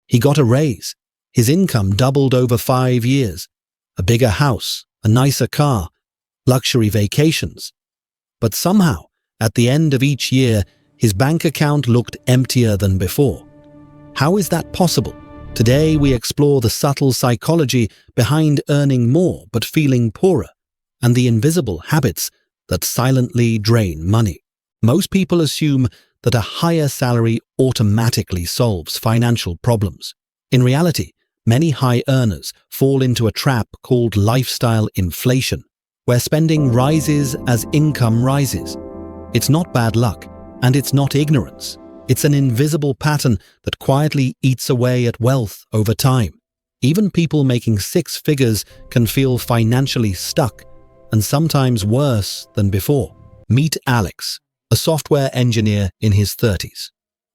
He got a raise. His income doubled over 5 years. A bigger house, a nicer car, luxury vacations. But somehow, at the end of each year, his bank account looked emptier than before. How is that possible? Today we explore the subtle psychology behind earning more but feeling poorer, and the invisible habits that silently drain money. Most people assume that a higher salary automatically solves financial problems. In reality, many high earners fall into a trap called lifestyle inflation, where spending rises as income rises. It's not bad luck, and it's not ignorance. It's an invisible pattern that quietly eats away at wealth over time. Even people making 6 figures can feel financially stuck, and sometimes worse than before. Meet Alex, a software engineer in his 30s.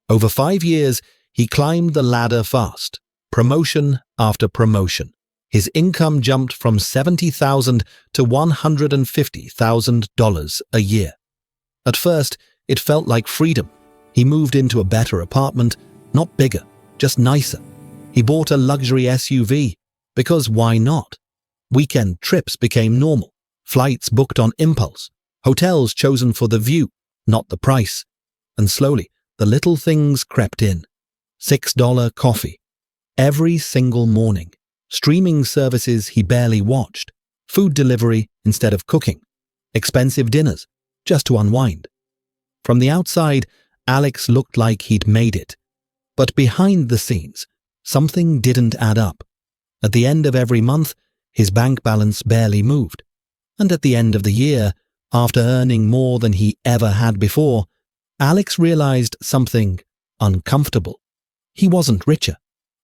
Over 5 years, he climbed the ladder fast, promotion after promotion. His income jumped from $70,000 to $150,000 a year. At first, it felt like freedom. He moved into a better apartment, not bigger, just nicer. He bought a luxury SUV, because why not? Weekend trips became normal, flights booked on impulse, hotels chosen for the view, not the price. And slowly, the little things crept in. $6 coffee every single morning, streaming services he barely watched, food delivery instead of cooking, expensive dinners just to unwind. From the outside, Alex looked like he'd made it. But behind the scenes, something didn't add up. At the end of every month, his bank balance barely moved. And at the end of the year, after earning more than he ever had before, Alex realized something uncomfortable. He wasn't richer.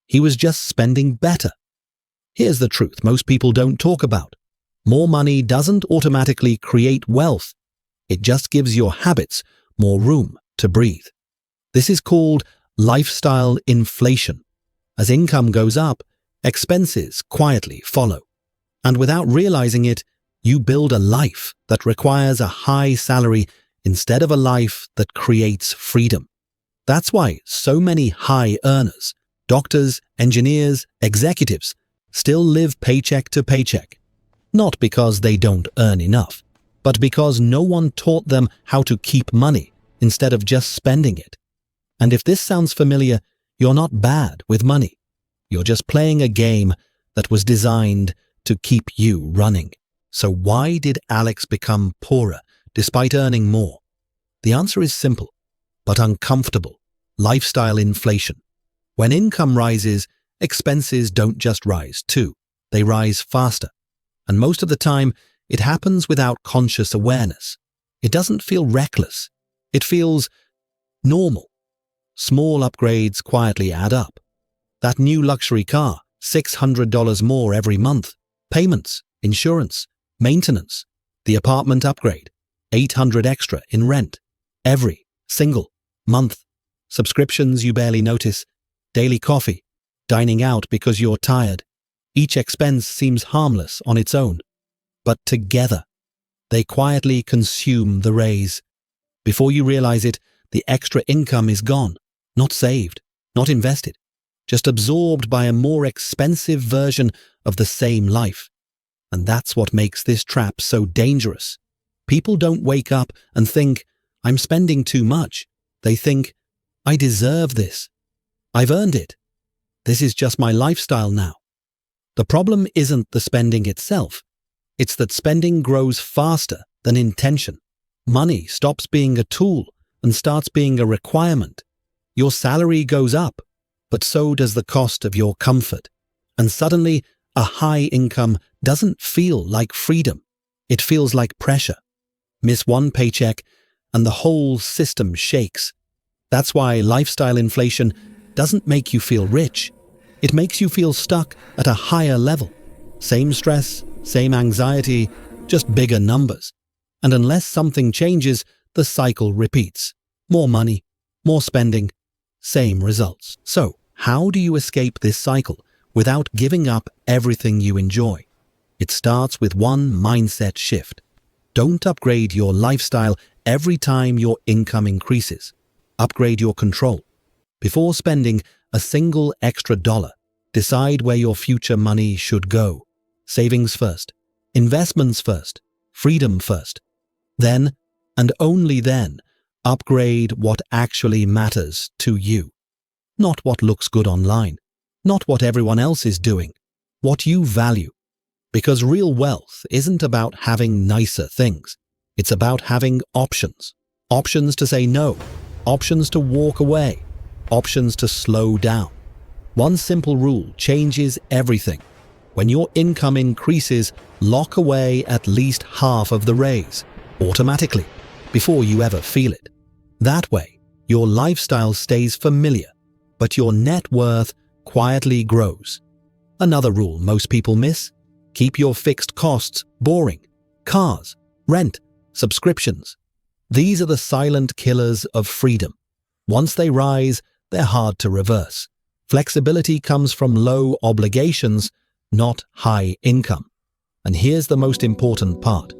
He was just spending better. Here's the truth most people don't talk about. More money doesn't automatically create wealth. It just gives your habits more room to breathe. This is called lifestyle inflation. As income goes up, expenses quietly follow. And without realizing it, you build a life that requires a high salary instead of a life that creates freedom. That's why so many high earners, doctors, engineers, executives, still live paycheck to paycheck. Not because they don't earn enough, but because no one taught them how to keep money instead of just spending it. And if this sounds familiar, you're not bad with money. You're just playing a game that was designed to keep you running. So why did Alex become poorer despite earning more? The answer is simple, but uncomfortable. Lifestyle inflation. When income rises, expenses don't just rise too. They rise faster. And most of the time, it happens without conscious awareness. It doesn't feel reckless. It feels normal. Small upgrades quietly add up. That new luxury car, $600 more every month. Payments, insurance, maintenance, the apartment upgrade, $800 extra in rent, every single month. Subscriptions you barely notice, daily coffee, dining out because you're tired. Each expense seems harmless on its own, but together, they quietly consume the raise. Before you realize it, the extra income is gone, not saved, not invested, just absorbed by a more expensive version of the same life. And that's what makes this trap so dangerous. People don't wake up and think, I'm spending too much. They think, I deserve this. I've earned it. This is just my lifestyle now. The problem isn't the spending itself. It's that spending grows faster than intention. Money stops being a tool and starts being a requirement. Your salary goes up, but so does the cost of your comfort. And suddenly, a high income doesn't feel like freedom. It feels like pressure. Miss one paycheck, and the whole system shakes. That's why lifestyle inflation doesn't make you feel rich. It makes you feel stuck at a higher level. Same stress, same anxiety, just bigger numbers. And unless something changes, the cycle repeats. More money, more spending, same results. So, how do you escape this cycle without giving up everything you enjoy? It starts with one mindset shift. Don't upgrade your lifestyle every time your income increases. Upgrade your control. Before spending, a single extra dollar. Decide where your future money should go. Savings first, investments first, freedom first. Then, and only then, upgrade what actually matters to you. Not what looks good online, not what everyone else is doing, what you value. Because real wealth isn't about having nicer things. It's about having options. Options to say no, options to walk away, options to slow down. One simple rule changes everything. When your income increases, lock away at least half of the raise, automatically, before you ever feel it. That way, your lifestyle stays familiar, but your net worth quietly grows. Another rule most people miss: keep your fixed costs boring. Cars, rent, subscriptions. These are the silent killers of freedom. Once they rise, they're hard to reverse. Flexibility comes from low obligations, not high income. And here's the most important part.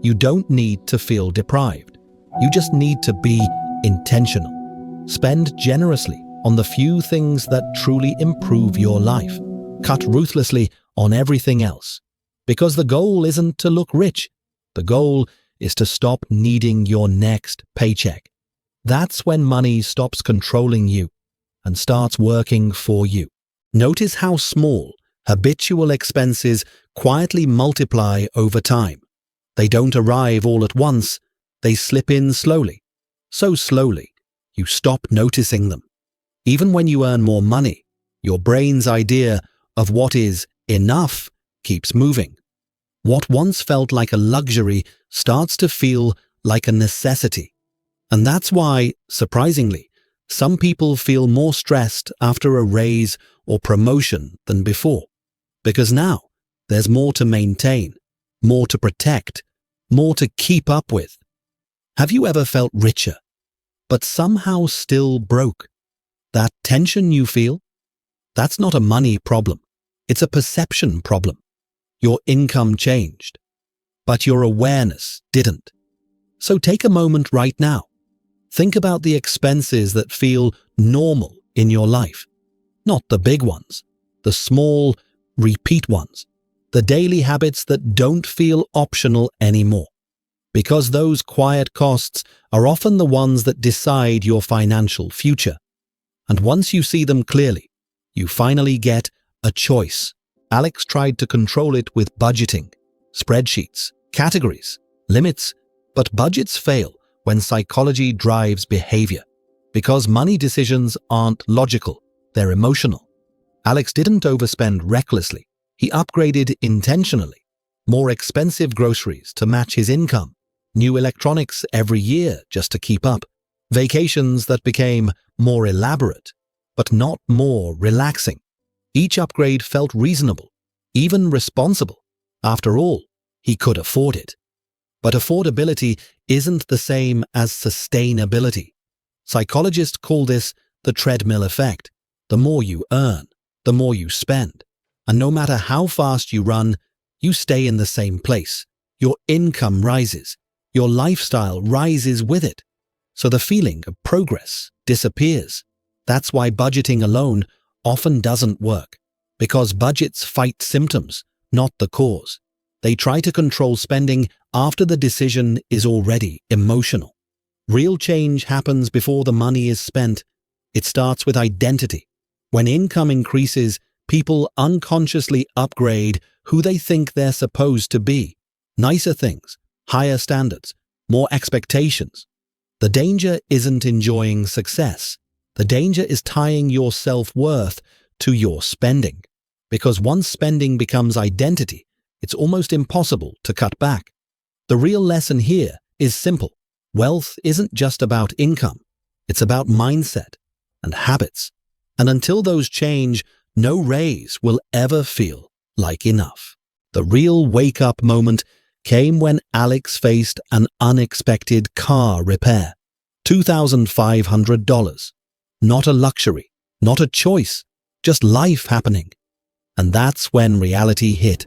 You don't need to feel deprived. You just need to be intentional. Spend generously on the few things that truly improve your life. Cut ruthlessly on everything else. Because the goal isn't to look rich. The goal is to stop needing your next paycheck. That's when money stops controlling you and starts working for you. Notice how small, habitual expenses quietly multiply over time. They don't arrive all at once, they slip in slowly. So slowly, you stop noticing them. Even when you earn more money, your brain's idea of what is enough keeps moving. What once felt like a luxury starts to feel like a necessity. And that's why, surprisingly, some people feel more stressed after a raise or promotion than before. Because now, there's more to maintain, more to protect, more to keep up with. Have you ever felt richer, but somehow still broke? That tension you feel? That's not a money problem. It's a perception problem. Your income changed, but your awareness didn't. So take a moment right now. Think about the expenses that feel normal in your life. Not the big ones, the small, repeat ones. The daily habits that don't feel optional anymore. Because those quiet costs are often the ones that decide your financial future. And once you see them clearly, you finally get a choice. Alex tried to control it with budgeting, spreadsheets, categories, limits, but budgets fail when psychology drives behavior. Because money decisions aren't logical, they're emotional. Alex didn't overspend recklessly. He upgraded intentionally. More expensive groceries to match his income. New electronics every year just to keep up. Vacations that became more elaborate, but not more relaxing. Each upgrade felt reasonable, even responsible. After all, he could afford it. But affordability isn't the same as sustainability. Psychologists call this the treadmill effect. The more you earn, the more you spend. And no matter how fast you run, you stay in the same place. Your income rises. Your lifestyle rises with it. So the feeling of progress disappears. That's why budgeting alone often doesn't work. Because budgets fight symptoms, not the cause. They try to control spending after the decision is already emotional. Real change happens before the money is spent. It starts with identity. When income increases, people unconsciously upgrade who they think they're supposed to be. Nicer things, higher standards, more expectations. The danger isn't enjoying success. The danger is tying your self-worth to your spending. Because once spending becomes identity, it's almost impossible to cut back. The real lesson here is simple. Wealth isn't just about income. It's about mindset and habits. And until those change, no raise will ever feel like enough. The real wake-up moment came when Alex faced an unexpected car repair. $2,500. Not a luxury, not a choice, just life happening. And that's when reality hit.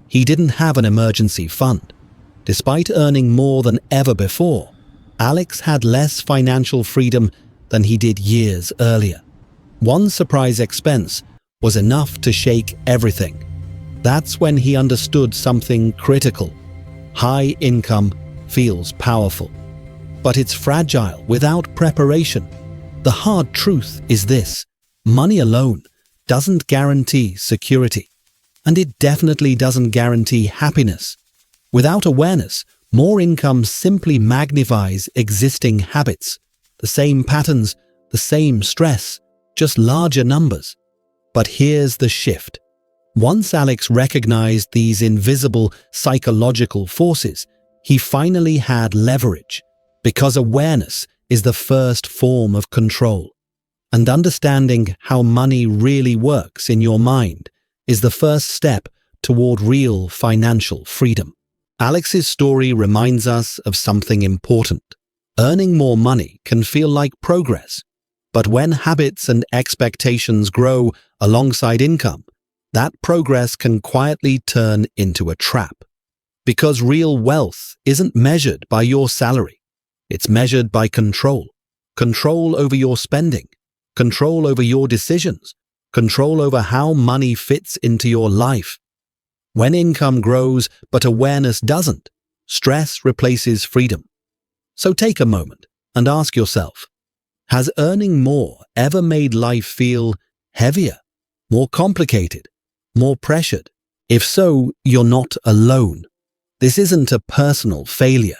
He didn't have an emergency fund. Despite earning more than ever before, Alex had less financial freedom than he did years earlier. One surprise expense was enough to shake everything. That's when he understood something critical. High income feels powerful, but it's fragile without preparation. The hard truth is this: money alone doesn't guarantee security, and it definitely doesn't guarantee happiness. Without awareness, more income simply magnifies existing habits. The same patterns, the same stress, just larger numbers. But here's the shift. Once Alex recognized these invisible psychological forces, he finally had leverage, because awareness is the first form of control. And understanding how money really works in your mind is the first step toward real financial freedom. Alex's story reminds us of something important. Earning more money can feel like progress, but when habits and expectations grow alongside income, that progress can quietly turn into a trap. Because real wealth isn't measured by your salary. It's measured by control. Control over your spending. Control over your decisions. Control over how money fits into your life. When income grows but awareness doesn't, stress replaces freedom. So take a moment and ask yourself, has earning more ever made life feel heavier, more complicated, more pressured? If so, you're not alone. This isn't a personal failure.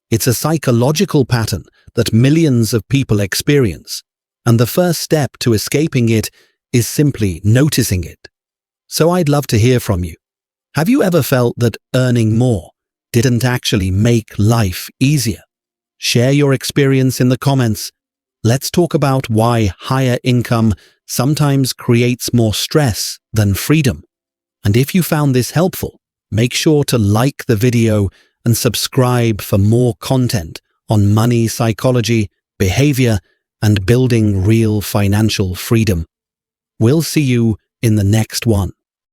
It's a psychological pattern that millions of people experience, and the first step to escaping it is simply noticing it. So I'd love to hear from you. Have you ever felt that earning more didn't actually make life easier? Share your experience in the comments. Let's talk about why higher income sometimes creates more stress than freedom. And if you found this helpful, make sure to like the video and subscribe for more content on money psychology, behavior, and building real financial freedom. We'll see you in the next one.